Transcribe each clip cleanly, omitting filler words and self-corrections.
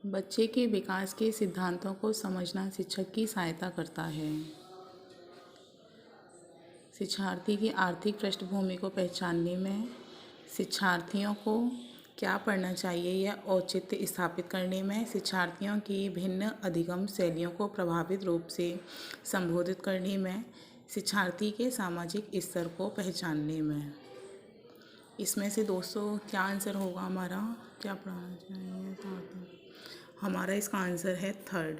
बच्चे के विकास के सिद्धांतों को समझना शिक्षक की सहायता करता है। शिक्षार्थी की आर्थिक पृष्ठभूमि को पहचानने में, शिक्षार्थियों को क्या पढ़ना चाहिए या औचित्य स्थापित करने में, शिक्षार्थियों की भिन्न अधिगम शैलियों को प्रभावित रूप से संबोधित करने में, शिक्षार्थी के सामाजिक स्तर को पहचानने में। इसमें से दोस्तों क्या आंसर होगा हमारा? क्या पढ़ाना चाहिए? हमारा इसका आंसर है थर्ड।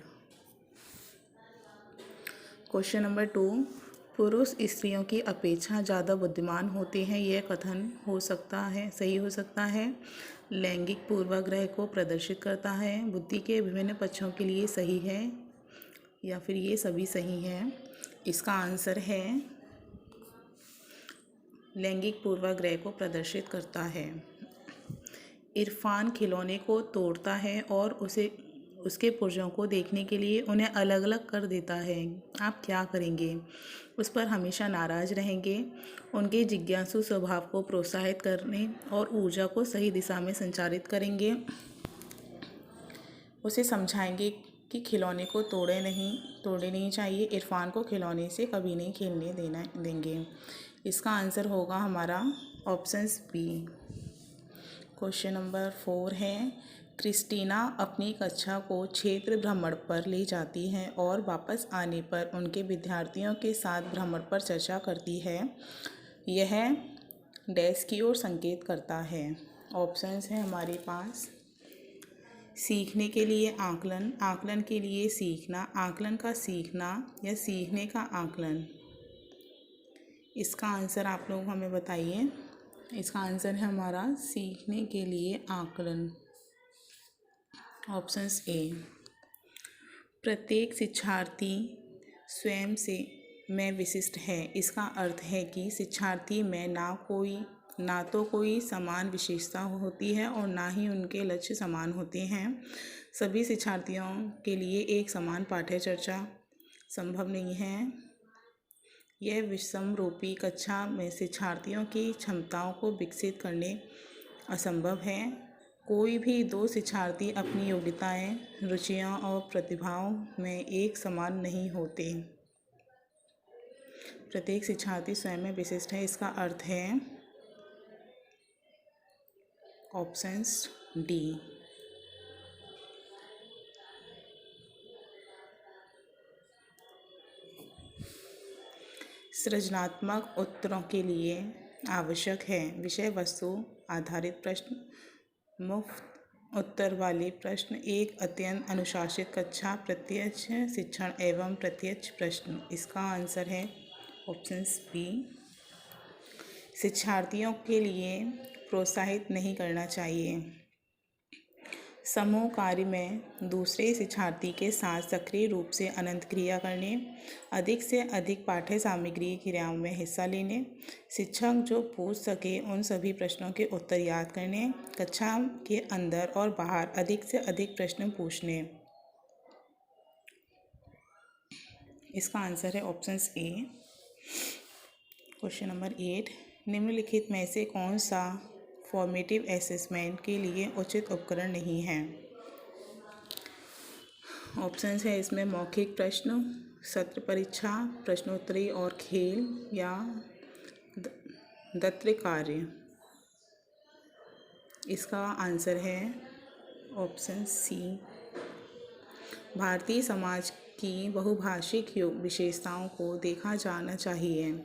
क्वेश्चन नंबर 2, पुरुष स्त्रियों की अपेक्षा ज़्यादा बुद्धिमान होते हैं, यह कथन हो सकता है, सही हो सकता है। लैंगिक पूर्वाग्रह को प्रदर्शित करता है, बुद्धि के विभिन्न पक्षों के लिए सही है, या फिर ये सभी सही है। इसका आंसर है लैंगिक पूर्वाग्रह को प्रदर्शित करता है। इरफान खिलौने को तोड़ता है और उसके पुर्जों को देखने के लिए उन्हें अलग अलग कर देता है। आप क्या करेंगे? उस पर हमेशा नाराज़ रहेंगे, उनके जिज्ञासु स्वभाव को प्रोत्साहित करने और ऊर्जा को सही दिशा में संचारित करेंगे, उसे समझाएंगे कि खिलौने को तोड़े नहीं चाहिए, इरफान को खिलौने से कभी नहीं खेलने देंगे। इसका आंसर होगा हमारा ऑप्शंस बी। क्वेश्चन नंबर 4 है, क्रिस्टीना अपनी कक्षा को क्षेत्र भ्रमण पर ले जाती है और वापस आने पर उनके विद्यार्थियों के साथ भ्रमण पर चर्चा करती है। यह डैश की ओर संकेत करता है। ऑप्शंस हैं हमारे पास, सीखने के लिए आकलन, आकलन के लिए सीखना, आकलन का सीखना, या सीखने का आकलन। इसका आंसर आप लोग हमें बताइए। इसका आंसर है हमारा सीखने के लिए आकलन, ऑप्शंस ए। प्रत्येक शिक्षार्थी स्वयं से में विशिष्ट है। इसका अर्थ है कि शिक्षार्थी में ना तो कोई समान विशेषता होती है और ना ही उनके लक्ष्य समान होते हैं। सभी शिक्षार्थियों के लिए एक समान पाठ्य चर्चा संभव नहीं है। यह विषमरूपी कक्षा में शिक्षार्थियों की क्षमताओं को विकसित करने असंभव है। कोई भी दो शिक्षार्थी अपनी योग्यताएं, रुचियां और प्रतिभाओं में एक समान नहीं होते। प्रत्येक शिक्षार्थी स्वयं में विशिष्ट है। इसका अर्थ है ऑप्शंस डी। सृजनात्मक उत्तरों के लिए आवश्यक है विषय वस्तु आधारित प्रश्न, मुफ्त उत्तर वाले प्रश्न, एक अत्यंत अनुशासित कक्षा, प्रत्यक्ष शिक्षण एवं प्रत्यक्ष प्रश्न। इसका आंसर है ऑप्शंस बी। शिक्षार्थियों के लिए प्रोत्साहित नहीं करना चाहिए। समूह कार्य में दूसरे शिक्षार्थी के साथ सक्रिय रूप से अनंत क्रिया करने, अधिक से अधिक पाठ्य सामग्री क्रियाओं में हिस्सा लेने, शिक्षक जो पूछ सके उन सभी प्रश्नों के उत्तर याद करने, कक्षा के अंदर और बाहर अधिक से अधिक प्रश्न पूछने। इसका आंसर है ऑप्शंस ए। क्वेश्चन नंबर 8, निम्नलिखित में से कौन सा फॉर्मेटिव असेसमेंट के लिए उचित उपकरण नहीं है? ऑप्शंस है इसमें मौखिक प्रश्न, सत्र परीक्षा, प्रश्नोत्तरी और खेल, या दत्त कार्य। इसका आंसर है ऑप्शन सी। भारतीय समाज की बहुभाषिक विशेषताओं को देखा जाना चाहिए।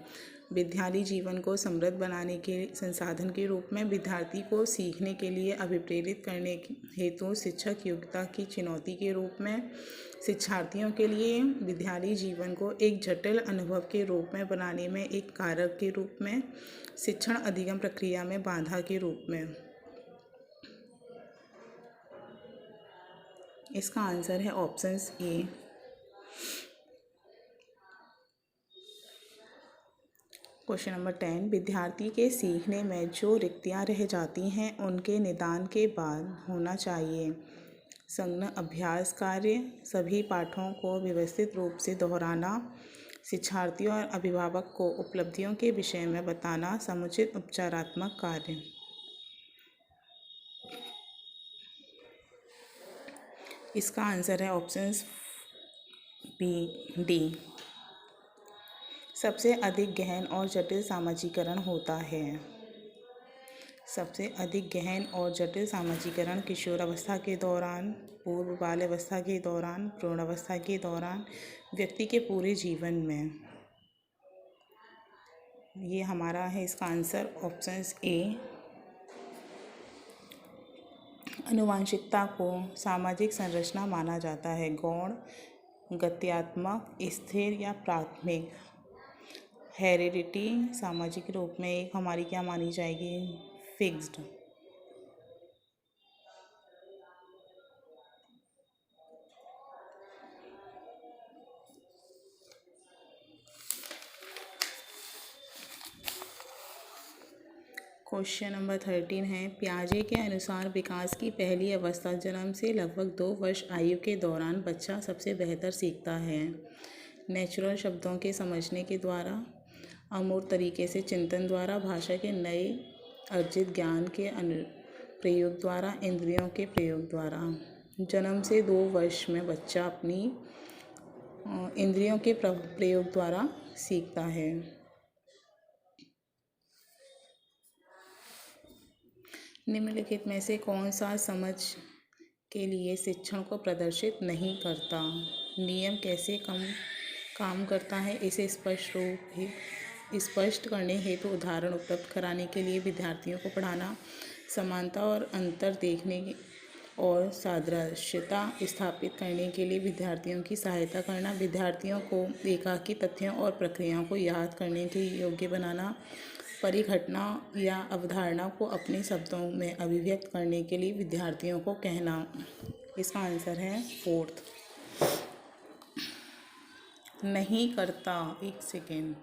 विद्यालय जीवन को समृद्ध बनाने के संसाधन के रूप में विद्यार्थी को सीखने के लिए अभिप्रेरित करने हेतु शिक्षक योग्यता की चुनौती के रूप में, शिक्षार्थियों के लिए विद्यालय जीवन को एक जटिल अनुभव के रूप में बनाने में एक कारक के रूप में, शिक्षण अधिगम प्रक्रिया में बाधा के रूप में। इसका आंसर है ऑप्शंस ए। क्वेश्चन नंबर 10, विद्यार्थी के सीखने में जो रिक्तियाँ रह जाती हैं उनके निदान के बाद होना चाहिए संज्ञा अभ्यास कार्य, सभी पाठों को व्यवस्थित रूप से दोहराना, शिक्षार्थियों और अभिभावक को उपलब्धियों के विषय में बताना, समुचित उपचारात्मक कार्य। इसका आंसर है ऑप्शंस बी डी। सबसे अधिक गहन और जटिल सामाजीकरण होता है। सबसे अधिक गहन और जटिल सामाजीकरण किशोरावस्था के दौरान, पूर्व बाल्यावस्था के दौरान, प्रौढ़ावस्था के दौरान, व्यक्ति के पूरे जीवन में। ये हमारा है इसका आंसर ऑप्शंस ए। आनुवांशिकता को सामाजिक संरचना माना जाता है। गौण, गत्यात्मक, स्थिर या प्राथमिक। हेरिडिटी सामाजिक रूप में एक हमारी क्या मानी जाएगी? फिक्स्ड। क्वेश्चन नंबर 13 है, पियाजे के अनुसार विकास की पहली अवस्था जन्म से लगभग 2 वर्ष आयु के दौरान बच्चा सबसे बेहतर सीखता है। नेचुरल शब्दों के समझने के द्वारा, अमूर्त तरीके से चिंतन द्वारा, भाषा के नए अर्जित ज्ञान के प्रयोग द्वारा, इंद्रियों के प्रयोग द्वारा। जन्म से 2 वर्ष में बच्चा अपनी इंद्रियों के प्रयोग द्वारा सीखता है। निम्नलिखित में से कौन सा समझ के लिए शिक्षण को प्रदर्शित नहीं करता? नियम कैसे काम करता है, इसे स्पष्ट करने हेतु उदाहरण उपलब्ध कराने के लिए विद्यार्थियों को पढ़ाना, समानता और अंतर देखने और सादृश्यता स्थापित करने के लिए विद्यार्थियों की सहायता करना, विद्यार्थियों को एकाकी तथ्यों और प्रक्रियाओं को याद करने के योग्य बनाना, परिघटना या अवधारणा को अपने शब्दों में अभिव्यक्त करने के लिए विद्यार्थियों को कहना। इसका आंसर है 4th। नहीं करता, एक सेकेंड।